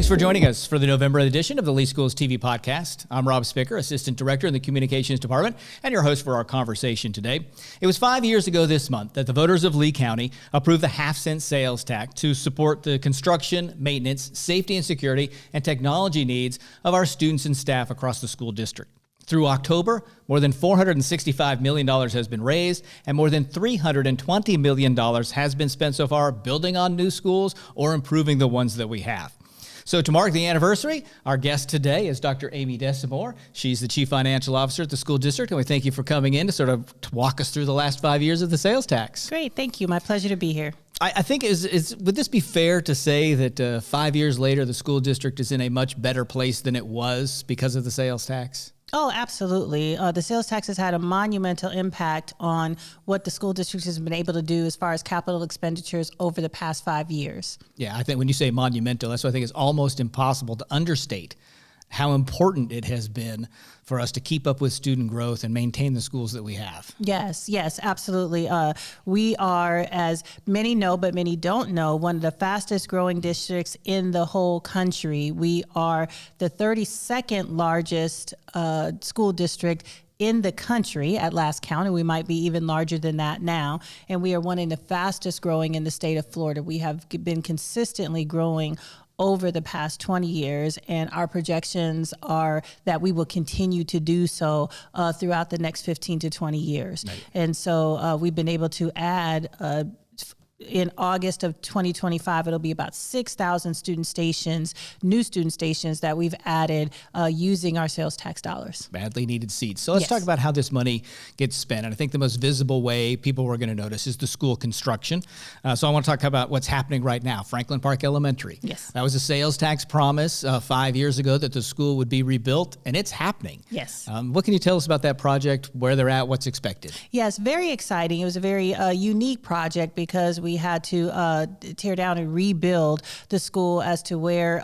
Thanks for joining us for the November edition of the Lee Schools TV podcast. I'm Rob Spicker, Assistant Director in the Communications Department, and your host for our conversation today. It was 5 years ago this month that the voters of Lee County approved the HalfCent sales tax to support the construction, maintenance, safety and security, and technology needs of our students and staff across the school district. Through October, more than $465 million has been raised, and more than $320 million has been spent so far building on new schools or improving the ones that we have. So to mark the anniversary, our guest today is Dr. Amy Desamours. She's the Chief Financial Officer at the school district, and we thank you for coming in to sort of walk us through the last 5 years of the sales tax. Great, thank you. My pleasure to be here. I think, would this be fair to say that 5 years later, the school district is in a much better place than it was because of the sales tax? Oh, absolutely. The sales tax has had a monumental impact on what the school district has been able to do as far as capital expenditures over the past 5 years. Yeah, I think when you say monumental, that's what I think is almost impossible to understate how important it has been for us to keep up with student growth and maintain the schools that we have. Yes, absolutely. We are, as many know, but many don't know, one of the fastest growing districts in the whole country. We are the 32nd largest school district in the country at last count, and we might be even larger than that now. And we are one of the fastest growing in the state of Florida. We have been consistently growing over the past 20 years, and our projections are that we will continue to do so throughout the next 15 to 20 years. Right. And so we've been able to add in August of 2025, it'll be about 6,000 student stations, new student stations that we've added using our sales tax dollars. Badly needed seats. So let's talk about how this money gets spent. And I think the most visible way people were going to notice is the school construction. So I want to talk about what's happening right now. Franklin Park Elementary. Yes. That was a sales tax promise 5 years ago that the school would be rebuilt, and it's happening. Yes. What can you tell us about that project, where they're at, what's expected? Yes, very exciting. It was a very unique project because we had to tear down and rebuild the school as to where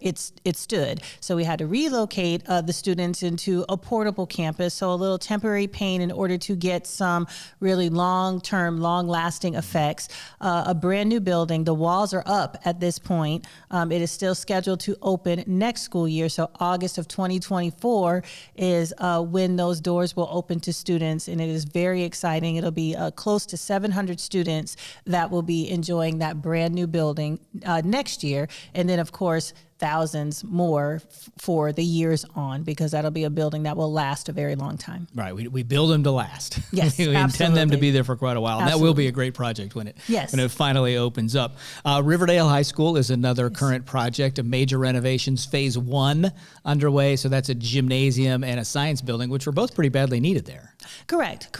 it stood. So we had to relocate the students into a portable campus, so a little temporary pain in order to get some really long-term, long-lasting effects. A brand new building. The walls are up at this point. It is still scheduled to open next school year, so August of 2024 is when those doors will open to students, and it is very exciting. It'll be close to 700 students that will be enjoying that brand new building next year. And then, of course, thousands more for the years on, because that'll be a building that will last a very long time. Right. We build them to last. Yes, we intend them to be there for quite a while. And that will be a great project when it finally opens up. Riverdale High School is another current project of major renovations. Phase 1 underway. So that's a gymnasium and a science building, which were both pretty badly needed there. Correct.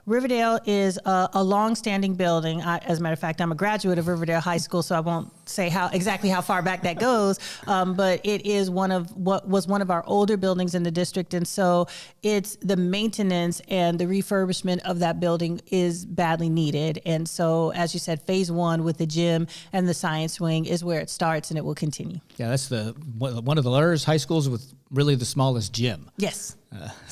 Riverdale is a long-standing building. As a matter of fact, I'm a graduate of Riverdale High School, so I won't say exactly how far back that goes. But it is one of our older buildings in the district. And so it's the maintenance and the refurbishment of that building is badly needed. And so, as you said, phase 1 with the gym and the science wing is where it starts, and it will continue. Yeah, that's one of the largest high schools with really the smallest gym. Yes.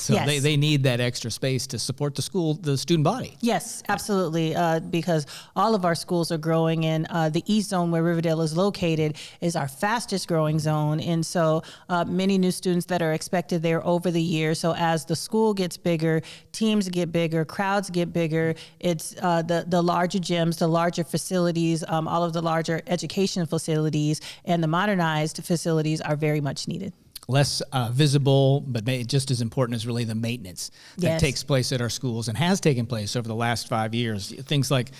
They need that extra space to support the student body. Yes, absolutely. Because all of our schools are growing, and the East Zone where Riverdale is located is our fastest growing zone. And so many new students that are expected there over the years. So as the school gets bigger, teams get bigger, crowds get bigger, it's the larger gyms, the larger facilities, all of the larger education facilities and the modernized facilities are very much needed. Less visible, but just as important is really the maintenance that takes place at our schools and has taken place over the last 5 years. Things like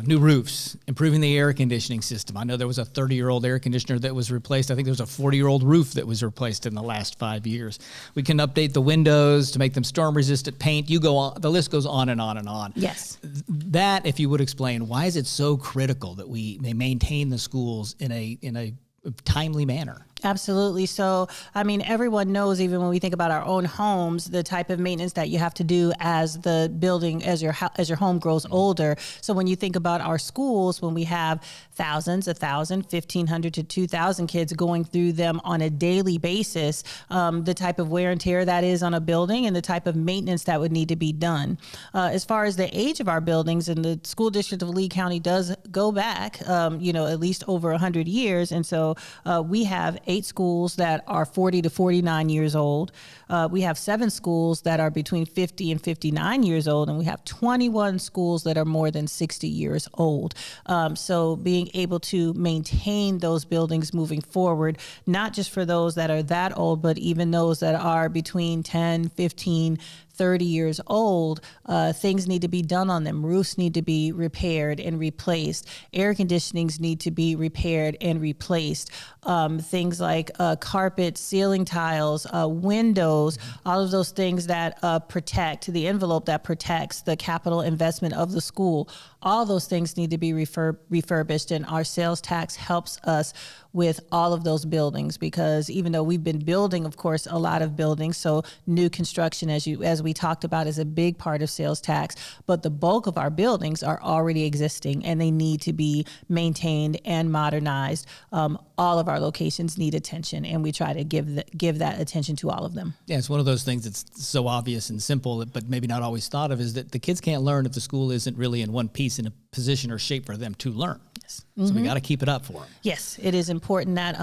new roofs, improving the air conditioning system. I know there was a 30-year-old air conditioner that was replaced. I think there was a 40-year-old roof that was replaced in the last 5 years. We can update the windows to make them storm-resistant, paint. You go on. The list goes on and on and on. Yes. That, if you would explain, why is it so critical that we maintain the schools in a timely manner? Absolutely. So, I mean, everyone knows, even when we think about our own homes, the type of maintenance that you have to do as the building, as your home grows older. So when you think about our schools, when we have thousands, 1,000, 1,500 to 2,000 kids going through them on a daily basis, the type of wear and tear that is on a building and the type of maintenance that would need to be done. As far as the age of our buildings, and the school district of Lee County does go back, at least over 100 years. And so we have 8 schools that are 40 to 49 years old. We have 7 schools that are between 50 and 59 years old, and we have 21 schools that are more than 60 years old. So being able to maintain those buildings moving forward, not just for those that are that old, but even those that are between 10, 15, 30 years old, things need to be done on them. Roofs need to be repaired and replaced. Air conditionings need to be repaired and replaced. Things like carpet, ceiling tiles, windows, all of those things that protect the envelope that protects the capital investment of the school. All those things need to be refurbished, and our sales tax helps us with all of those buildings, because even though we've been building, of course, a lot of buildings, so new construction, as we talked about, is a big part of sales tax, but the bulk of our buildings are already existing and they need to be maintained and modernized. All of our locations need attention, and we try to give that attention to all of them. Yeah, it's one of those things that's so obvious and simple, but maybe not always thought of, is that the kids can't learn if the school isn't really in one piece, in a position or shape for them to learn. Yes. So we got to keep it up for them. Yes, it is important that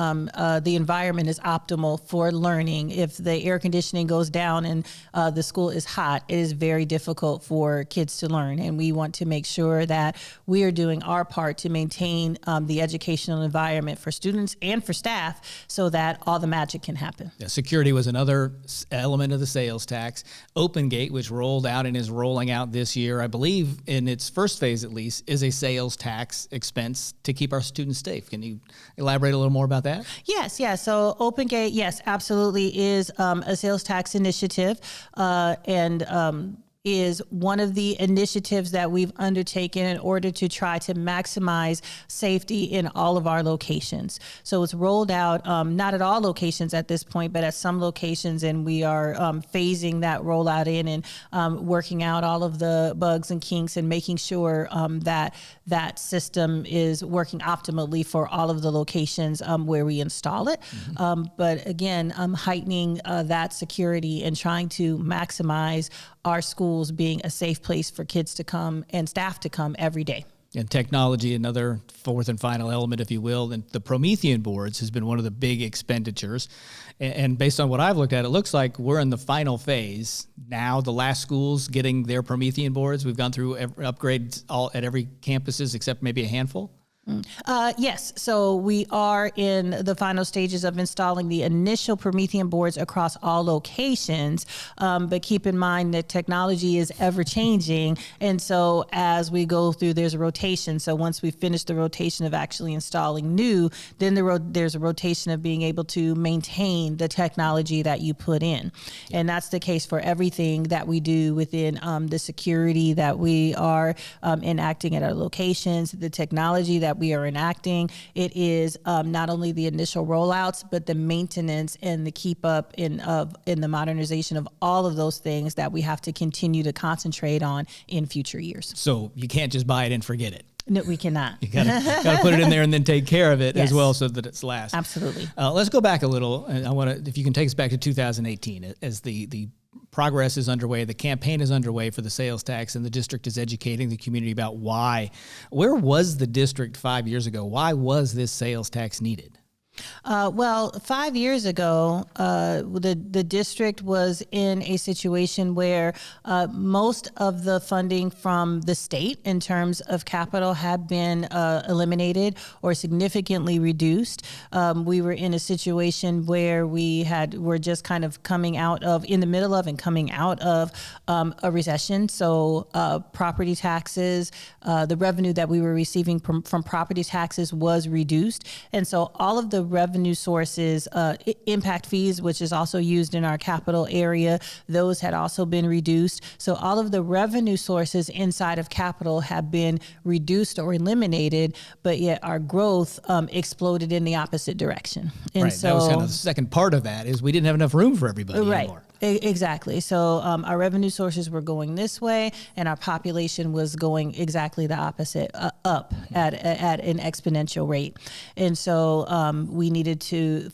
the environment is optimal for learning. If the air conditioning goes down and the school is hot, it is very difficult for kids to learn. And we want to make sure that we are doing our part to maintain the educational environment for students and for staff, so that all the magic can happen. Yeah, security was another element of the sales tax. Open Gate, which rolled out and is rolling out this year, I believe in its first phase at least, is a sales tax expense to keep our students safe. Can you elaborate a little more about that? Yes, yeah. So Open Gate, yes, absolutely is a sales tax initiative, and is one of the initiatives that we've undertaken in order to try to maximize safety in all of our locations. So it's rolled out, not at all locations at this point, but at some locations, and we are phasing that rollout in and working out all of the bugs and kinks and making sure that that system is working optimally for all of the locations where we install it. But again, heightening that security and trying to maximize our schools being a safe place for kids to come and staff to come every day. And technology, another fourth and final element, if you will. And the Promethean boards has been one of the big expenditures. And based on what I've looked at, it looks like we're in the final phase now. The last schools getting their Promethean boards. We've gone through upgrades at every campuses except maybe a handful. Yes. So we are in the final stages of installing the initial Promethean boards across all locations. But keep in mind that technology is ever changing. And so as we go through, there's a rotation. So once we finish the rotation of actually installing new, then there's a rotation of being able to maintain the technology that you put in. And that's the case for everything that we do within the security that we are enacting at our locations, the technology that we are enacting. It is not only the initial rollouts, but the maintenance and the keep up in the modernization of all of those things that we have to continue to concentrate on in future years. So you can't just buy it and forget it. No, we cannot. You gotta put it in there and then take care of it as well, so that it's lasts. Absolutely. Let's go back a little, and I want to, if you can take us back to 2018, as the progress is underway, the campaign is underway for the sales tax, and the district is educating the community about why. Where was the district 5 years ago? Why was this sales tax needed? Well, 5 years ago, the district was in a situation where most of the funding from the state in terms of capital had been eliminated or significantly reduced. We were in a situation where were just kind of coming out of a recession. So property taxes, the revenue that we were receiving from property taxes was reduced. And so all of the revenue sources, impact fees, which is also used in our capital area, those had also been reduced. So all of the revenue sources inside of capital have been reduced or eliminated, but yet our growth exploded in the opposite direction. And right. so that was kind of the second part of that is we didn't have enough room for everybody anymore. Exactly. So our revenue sources were going this way, and our population was going exactly the opposite, up at an exponential rate. And so we needed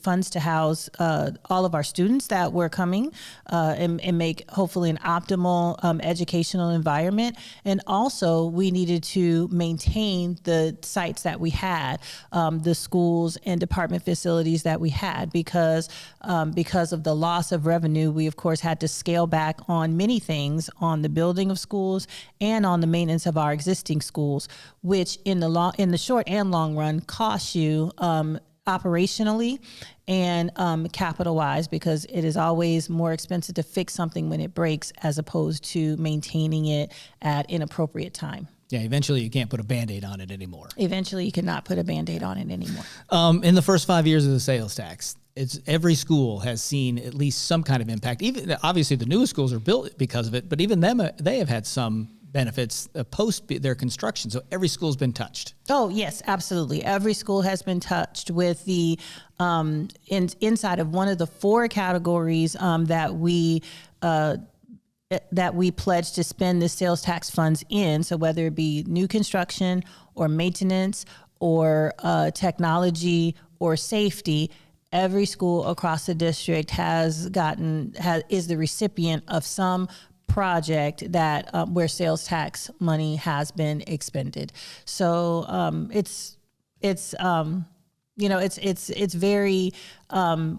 funds to house all of our students that were coming and make hopefully an optimal educational environment. And also we needed to maintain the sites that we had, the schools and department facilities that we had, because of the loss of revenue, we of course had to scale back on many things, on the building of schools and on the maintenance of our existing schools, which in the short and long run costs you operationally and capital wise, because it is always more expensive to fix something when it breaks as opposed to maintaining it at an appropriate time. Yeah, eventually you can't put a Band-Aid on it anymore. Eventually you cannot put a Band-Aid on it anymore. In the first 5 years of the sales tax, every school has seen at least some kind of impact. Even obviously the newest schools are built because of it, but even them, they have had some benefits post their construction. So every school's been touched. Oh yes, absolutely. Every school has been touched with the inside of one of the 4 categories that we pledged to spend the sales tax funds in. So whether it be new construction or maintenance or technology or safety, every school across the district is the recipient of some project that where sales tax money has been expended. So it's very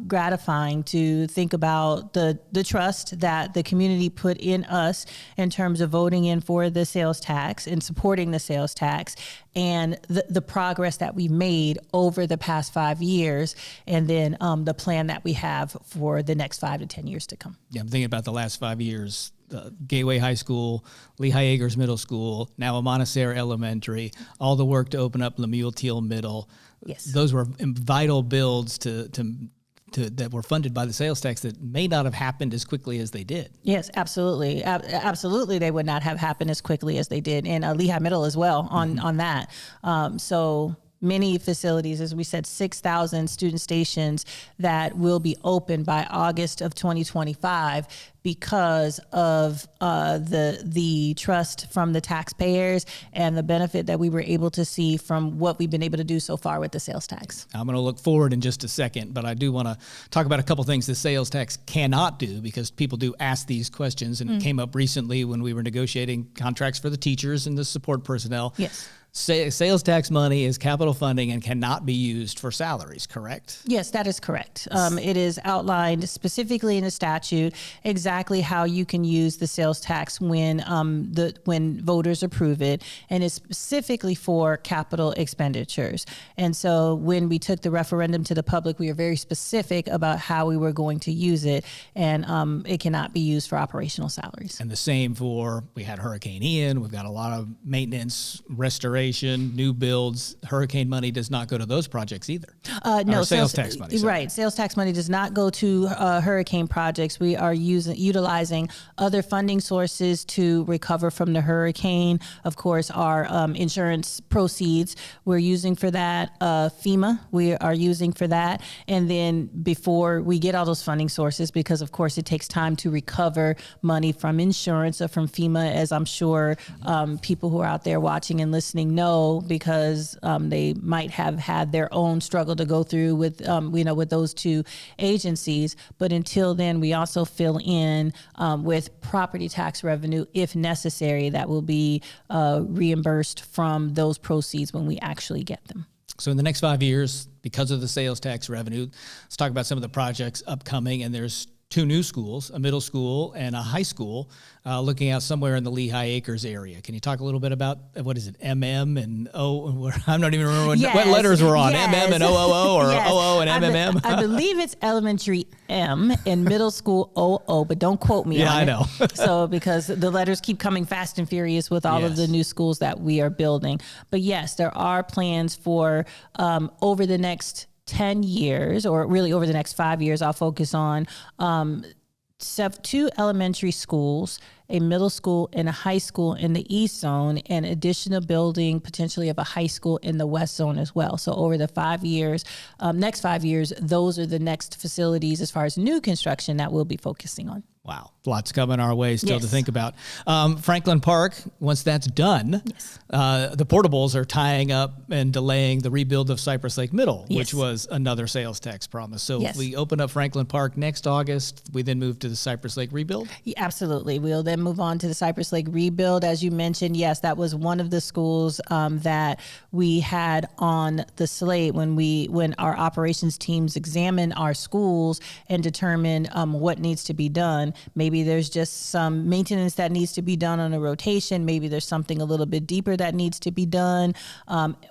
gratifying to think about the trust that the community put in us in terms of voting in for the sales tax and supporting the sales tax, and the progress that we made over the past 5 years, and then the plan that we have for the next 5 to 10 years to come. Yeah, I'm thinking about the last 5 years. Gateway High School, Lehigh Acres Middle School, now Montessori Elementary, all the work to open up Lemuel Teal Middle. Yes. Those were vital builds that were funded by the sales tax that may not have happened as quickly as they did. Yes, absolutely. Absolutely, they would not have happened as quickly as they did. And Lehigh Middle as well on that. So many facilities, as we said, 6,000 student stations that will be open by August of 2025 because of the trust from the taxpayers and the benefit that we were able to see from what we've been able to do so far with the sales tax. I'm going to look forward in just a second, but I do want to talk about a couple things the sales tax cannot do, because people do ask these questions, and it came up recently when we were negotiating contracts for the teachers and the support personnel. Yes. Sales tax money is capital funding and cannot be used for salaries, correct? Yes, that is correct. It is outlined specifically in the statute exactly how you can use the sales tax when voters approve it, and it's specifically for capital expenditures. And so when we took the referendum to the public, we were very specific about how we were going to use it, and it cannot be used for operational salaries. And the same we had Hurricane Ian, we've got a lot of maintenance, restoration, new builds. Hurricane money does not go to those projects either. No, sales tax money. Sorry. Right. Sales tax money does not go to hurricane projects. We are utilizing other funding sources to recover from the hurricane. Of course, our insurance proceeds we're using for that. FEMA we are using for that. And then before we get all those funding sources, because of course it takes time to recover money from insurance or from FEMA, as I'm sure people who are out there watching and listening know, because they might have had their own struggle to go through with those two agencies. But until then, we also fill in with property tax revenue, if necessary, that will be reimbursed from those proceeds when we actually get them. So in the next 5 years, because of the sales tax revenue, let's talk about some of the projects upcoming. And there's 2 new schools, a middle school and a high school, looking out somewhere in the Lehigh Acres area. Can you talk a little bit about, what is it, MM and O? I'm not even remembering what letters were on, MM and OOO, or OO and MMM? I believe it's elementary M and middle school OO, but don't quote me on it. Yeah, I know. So because the letters keep coming fast and furious with all of the new schools that we are building. But yes, there are plans for over the next 10 years, or really over the next 5 years, I'll focus on 2 elementary schools, a middle school, and a high school in the East Zone, and additional building potentially of a high school in the West Zone as well. So over the 5 years, next 5 years, those are the next facilities as far as new construction that we'll be focusing on. Wow. Lots coming our way still to Yes. think about. Franklin Park, once that's done, Yes. The portables are tying up and delaying the rebuild of Cypress Lake Middle, Yes. which was another sales tax promise. So Yes. if we open up Franklin Park next August, we then move to the Cypress Lake rebuild? Yeah, absolutely. We'll then move on to the Cypress Lake rebuild. As you mentioned, yes, that was one of the schools that we had on the slate when our operations teams examine our schools and determine what needs to be done. Maybe there's just some maintenance that needs to be done on a rotation. Maybe there's something a little bit deeper that needs to be done,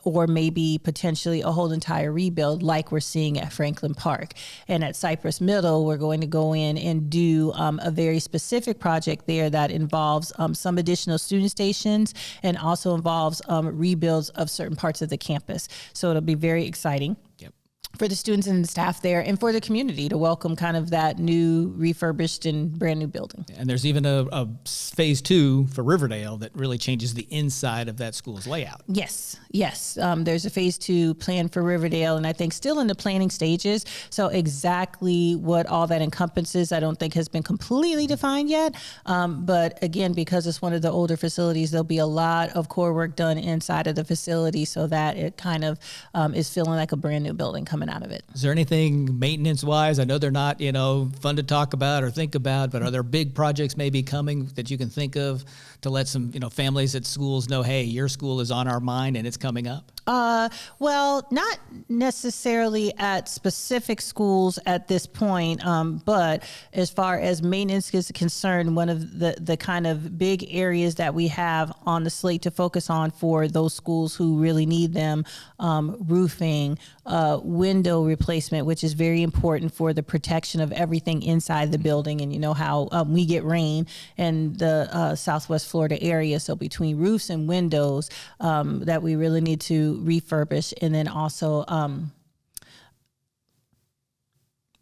or maybe potentially a whole entire rebuild like we're seeing at Franklin Park. And at Cypress Middle, we're going to go in and do a very specific project there that involves some additional student stations and also involves rebuilds of certain parts of the campus. So it'll be very exciting. Yep. For the students and the staff there, and for the community to welcome kind of that new refurbished and brand new building. And there's even a phase 2 for Riverdale that really changes the inside of that school's layout. Yes. There's a phase 2 plan for Riverdale, and I think still in the planning stages. So exactly what all that encompasses, I don't think has been completely defined yet. But again, because it's one of the older facilities, there'll be a lot of core work done inside of the facility so that it kind of is feeling like a brand new building coming out of it. Is there anything maintenance-wise? I know they're not, fun to talk about or think about, but are there big projects maybe coming that you can think of to let some, families at schools know, hey, your school is on our mind and it's coming up? Well, not necessarily at specific schools at this point, but as far as maintenance is concerned, one of the kind of big areas that we have on the slate to focus on for those schools who really need them, roofing, window replacement, which is very important for the protection of everything inside the building. And you know how we get rain in the Southwest Florida area. So between roofs and windows that we really need to refurbish, and then also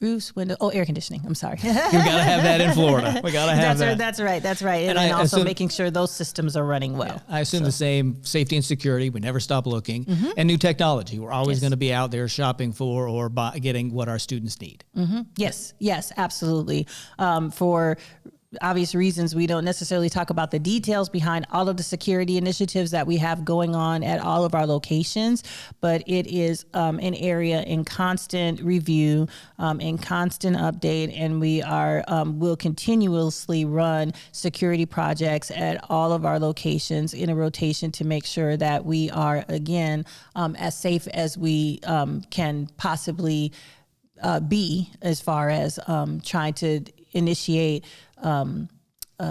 roofs, windows, air conditioning. I'm sorry. We got to have that in Florida. We got to have that. That's right. And then also making sure those systems are running well. Yeah, I assume the same safety and security. We never stop looking. Mm-hmm. And new technology. We're always going to be out there shopping for or getting what our students need. Mm-hmm. Yes, absolutely. For obvious reasons, we don't necessarily talk about the details behind all of the security initiatives that we have going on at all of our locations, but it is an area in constant review, in constant update, and we are will continuously run security projects at all of our locations in a rotation to make sure that we are, again, as safe as we can possibly be as far as trying to initiate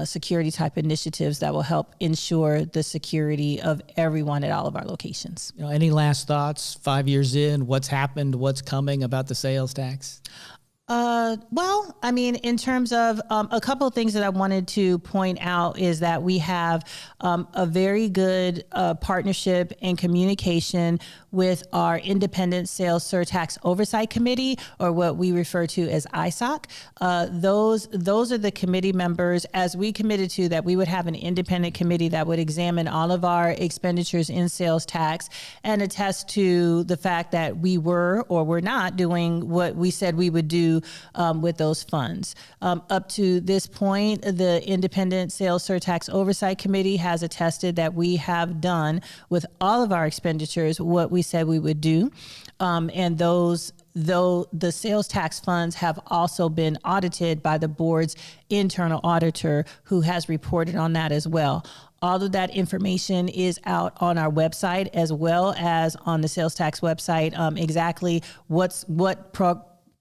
security type initiatives that will help ensure the security of everyone at all of our locations. Any last thoughts 5 years in, what's happened, what's coming about the sales tax? Well, I mean, in terms of a couple of things that I wanted to point out is that we have a very good partnership and communication with our Independent Sales Surtax Oversight Committee, or what we refer to as ISOC. Those are the committee members, as we committed to, that we would have an independent committee that would examine all of our expenditures in sales tax and attest to the fact that we were or were not doing what we said we would do with those funds. Up to this point, the Independent Sales Surtax Oversight Committee has attested that we have done with all of our expenditures what we said we would do. And those, though the sales tax funds have also been audited by the board's internal auditor, who has reported on that as well. All of that information is out on our website as well as on the sales tax website, exactly what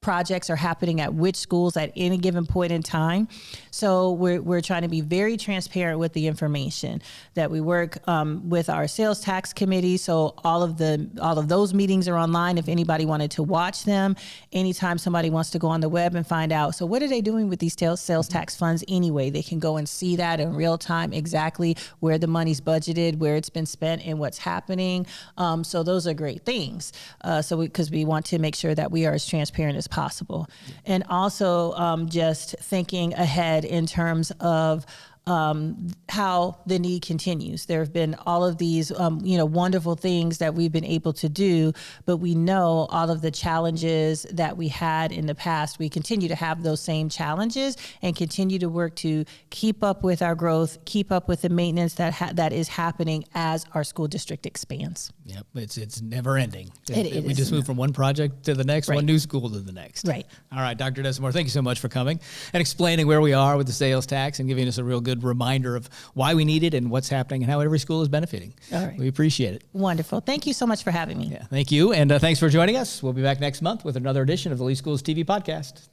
projects are happening at which schools at any given point in time. So we're trying to be very transparent with the information that we work with our sales tax committee. So all of those meetings are online if anybody wanted to watch them. Anytime somebody wants to go on the web and find out, so what are they doing with these sales tax funds anyway? They can go and see that in real time, exactly where the money's budgeted, where it's been spent, and what's happening. So those are great things. Because we want to make sure that we are as transparent as possible. And also just thinking ahead in terms of how the need continues. There have been all of these, wonderful things that we've been able to do, but we know all of the challenges that we had in the past. We continue to have those same challenges and continue to work to keep up with our growth, keep up with the maintenance that is happening as our school district expands. Yep, it's never ending. We just move from one project to the next, one new school to the next. Right. All right, Dr. Desamours, thank you so much for coming and explaining where we are with the sales tax and giving us a real good reminder of why we need it and what's happening and how every school is benefiting. All right. We appreciate it. Wonderful. Thank you so much for having me. Yeah, thank you. And thanks for joining us. We'll be back next month with another edition of the Lee Schools TV podcast.